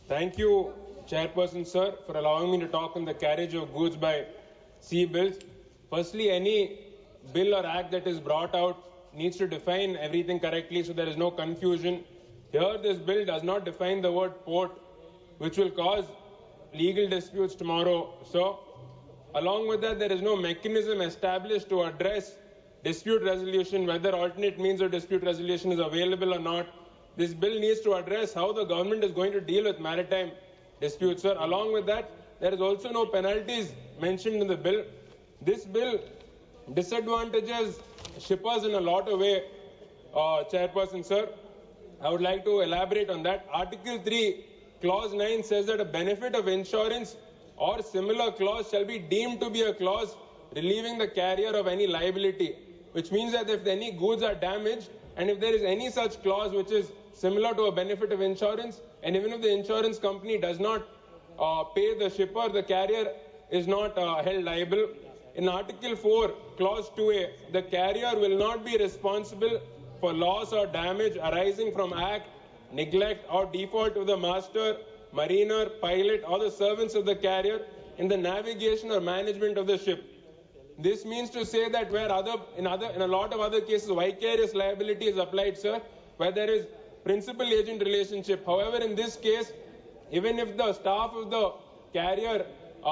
Thank you, Chairperson Sir, for allowing me to talk on the carriage of goods by sea bills. Firstly, any bill or act that is brought out needs to define everything correctly so there is no confusion. Here, this bill does not define the word port, which will cause legal disputes tomorrow. So, along with that, there is no mechanism established to address dispute resolution, whether alternate means of dispute resolution is available or not. This bill needs to address how the government is going to deal with maritime disputes, sir. Along with that, there is also no penalties mentioned in the bill. This bill disadvantages shippers in a lot of ways, Chairperson, sir. I would like to elaborate on that. Article 3, Clause 9 says that a benefit of insurance or similar clause shall be deemed to be a clause relieving the carrier of any liability, which means that if any goods are damaged and if there is any such clause which is similar to a benefit of insurance, and even if the insurance company does not pay the shipper, the carrier is not held liable. In Article 4, Clause 2A, the carrier will not be responsible for loss or damage arising from act, neglect or default of the master, mariner, pilot or the servants of the carrier in the navigation or management of the ship. This means to say that where in a lot of other cases vicarious liability is applied, sir, where there is principal-agent relationship. However, in this case, even if the staff of the carrier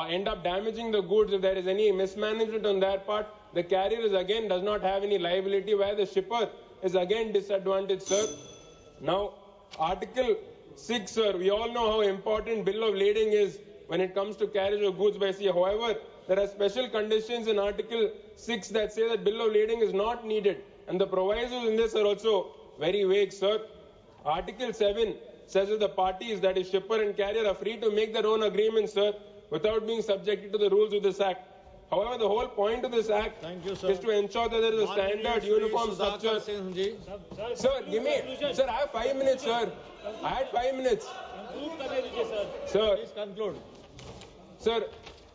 end up damaging the goods, if there is any mismanagement on their part, the carrier does not have any liability, where the shipper is again disadvantaged, sir. Now, Article 6, sir, we all know how important bill of lading is when it comes to carriage of goods by sea. However, there are special conditions in Article 6 that say that bill of lading is not needed, and the provisos in this are also very vague, sir. Article 7 says that the parties, that is shipper and carrier, are free to make their own agreements, sir, without being subjected to the rules of this Act. However, the whole point of this Act is to ensure that there is a standard, uniform structure. Sir, give me, sir, I have 5 minutes, sir. I had 5 minutes. Sir, please conclude. Sir,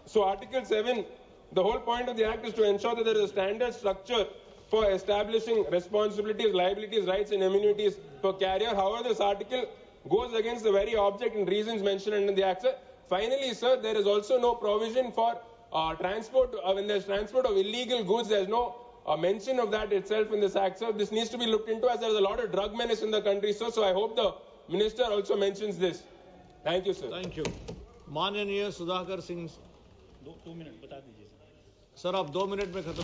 so Article 7, the whole point of the Act is to ensure that there is a standard structure for establishing responsibilities, liabilities, rights and immunities for carrier. However, this article goes against the very object and reasons mentioned in the Act, sir. Finally, sir, there is also no provision for transport. When there's transport of illegal goods, there's no mention of that itself in this Act, sir. This needs to be looked into, as there's a lot of drug menace in the country, sir. So I hope the Minister also mentions this. Thank you, sir. Thank you. माननीय Sudhakar Singh 2 minute बता दीजिए sir, आप 2 minute में खत्म